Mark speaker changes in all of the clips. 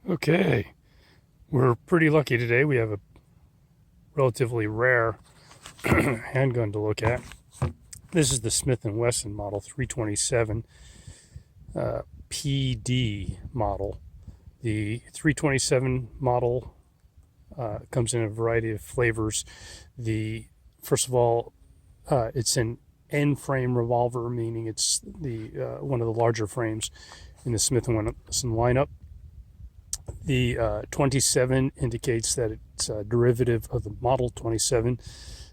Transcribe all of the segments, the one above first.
Speaker 1: Okay, we're pretty lucky today. We have a relatively rare handgun to look at. This is the Smith and Wesson model 327 PD model. The 327 model comes in a variety of flavors. First of all, it's an N-frame revolver, meaning it's the one of the larger frames in the Smith and Wesson lineup. The 27 indicates that it's a derivative of the Model 27,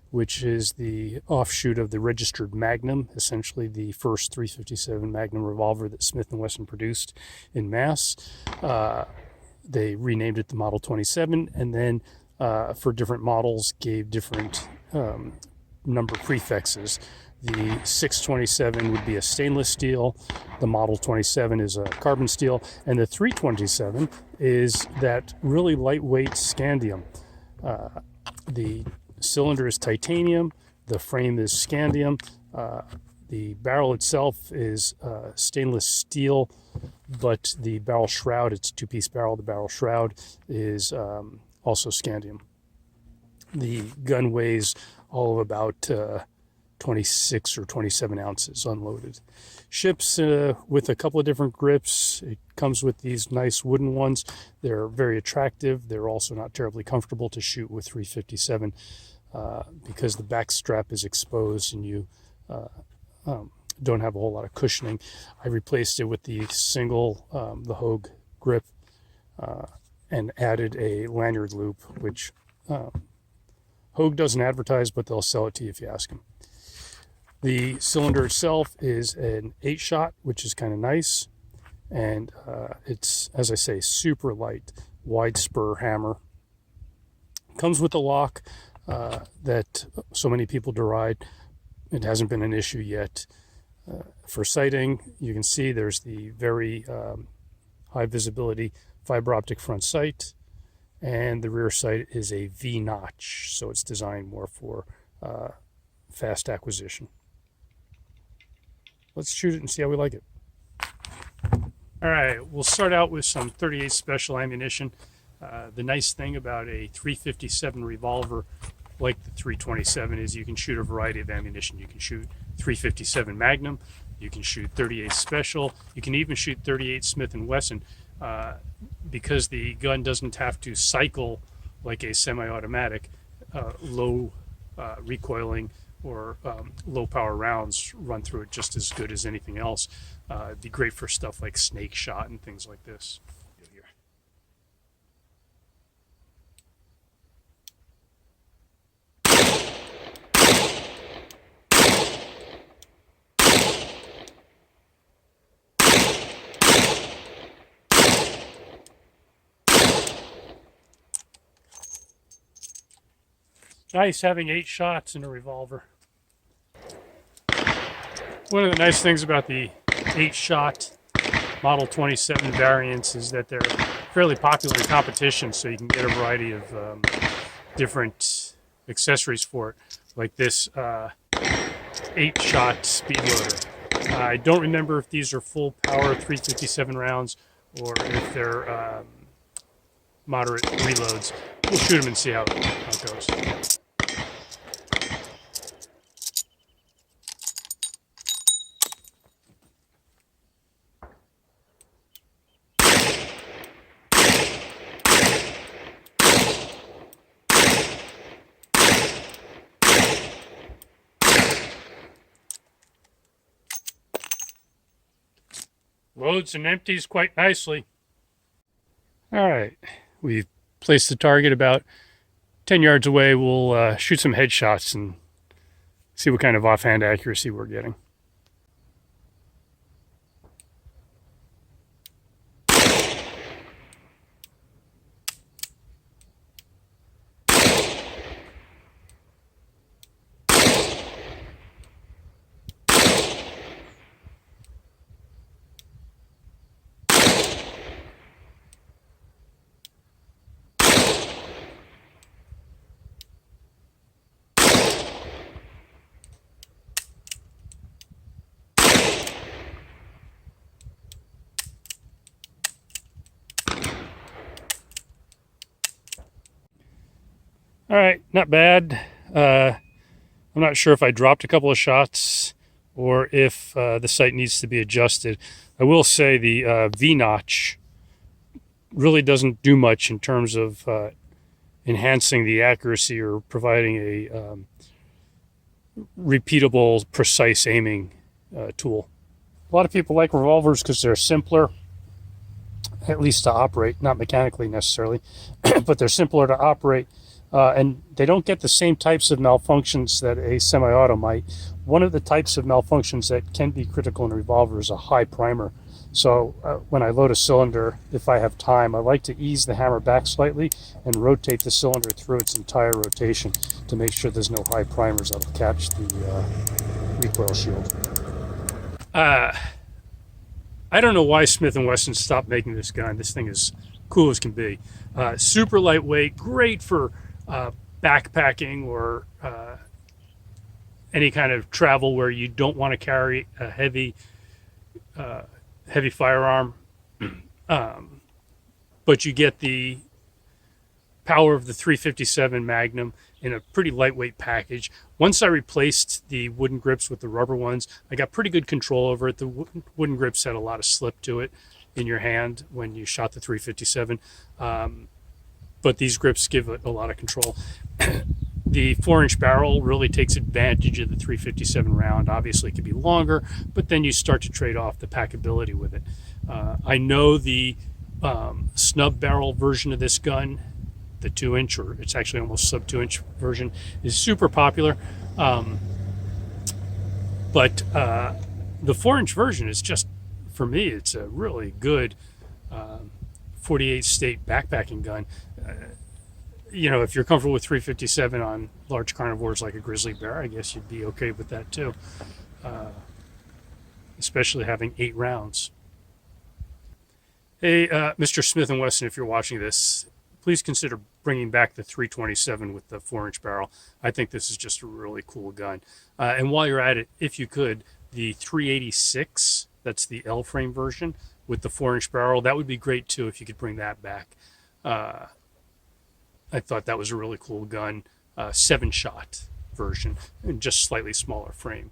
Speaker 1: which is the offshoot of the registered Magnum, essentially the first 357 Magnum revolver that Smith and Wesson produced in mass. They renamed it the Model 27, and then for different models gave different number prefixes. The 627 would be a stainless steel, the Model 27 is a carbon steel, and the 327 is that really lightweight scandium. The cylinder is titanium, the frame is scandium, the barrel itself is stainless steel, but the barrel shroud, it's a two-piece barrel, the barrel shroud is also scandium. The gun weighs all of about 26 or 27 ounces unloaded. Ships with a couple of different grips. It comes with these nice wooden ones. They're very attractive. They're also not terribly comfortable to shoot with 357 because the back strap is exposed and you don't have a whole lot of cushioning. I replaced it with the single, the Hogue grip, and added a lanyard loop, which Hogue doesn't advertise, but they'll sell it to you if you ask them. The cylinder itself is an 8-shot, which is kind of nice, and it's, as I say, super light, wide spur hammer. Comes with a lock that so many people deride. It hasn't been an issue yet. For sighting, you can see there's the very high visibility fiber optic front sight, and the rear sight is a V notch, so it's designed more for fast acquisition. Let's shoot it and see how we like it. All right, we'll start out with some 38 special ammunition. The nice thing about a 357 revolver like the 327 is you can shoot a variety of ammunition. You can shoot 357 Magnum, you can shoot 38 special, you can even shoot 38 Smith and Wesson because the gun doesn't have to cycle like a semi-automatic. Low recoiling or low power rounds run through it just as good as anything else. It'd be great for stuff like snake shot and things like this. Nice having 8 shots in a revolver. One of the nice things about the 8-shot Model 27 variants is that they're fairly popular in competition, so you can get a variety of different accessories for it, like this 8-shot speed loader. I don't remember if these are full power 357 rounds or if they're moderate reloads. We'll shoot them and see how it goes. Loads and empties quite nicely. All right, we've placed the target about 10 yards away. We'll shoot some headshots and see what kind of offhand accuracy we're getting. All right, not bad. I'm not sure if I dropped a couple of shots or if the sight needs to be adjusted. I will say the V-notch really doesn't do much in terms of enhancing the accuracy or providing a repeatable, precise aiming tool. A lot of people like revolvers because they're simpler, at least to operate, not mechanically necessarily, but they're simpler to operate. And they don't get the same types of malfunctions that a semi-auto might. One of the types of malfunctions that can be critical in a revolver is a high primer. So when I load a cylinder, if I have time, I like to ease the hammer back slightly and rotate the cylinder through its entire rotation to make sure there's no high primers that'll catch the recoil shield. I don't know why Smith and Wesson stopped making this gun. This thing is cool as can be. Super lightweight, great for backpacking or any kind of travel where you don't want to carry a heavy firearm, but you get the power of the 357 Magnum in a pretty lightweight package. Once I replaced the wooden grips with the rubber ones, I got pretty good control over it. The wooden grips had a lot of slip to it in your hand when you shot the 357, but these grips give it a lot of control. The 4-inch barrel really takes advantage of the 357 round. Obviously, it could be longer, but then you start to trade off the packability with it. I know the snub barrel version of this gun, the 2-inch, or it's actually almost sub 2-inch version, is super popular. But the 4-inch version is just, for me, it's a really good 48 state backpacking gun. If you're comfortable with 357 on large carnivores like a grizzly bear, I guess you'd be okay with that too, especially having 8 rounds. Hey, Mr. Smith and Wesson, if you're watching this, please consider bringing back the 327 with the 4-inch barrel. I think this is just a really cool gun. And while you're at it, if you could, the 386, that's the L-frame version with the 4-inch barrel, that would be great too if you could bring that back. I thought that was a really cool gun, 7-shot version, and just slightly smaller frame.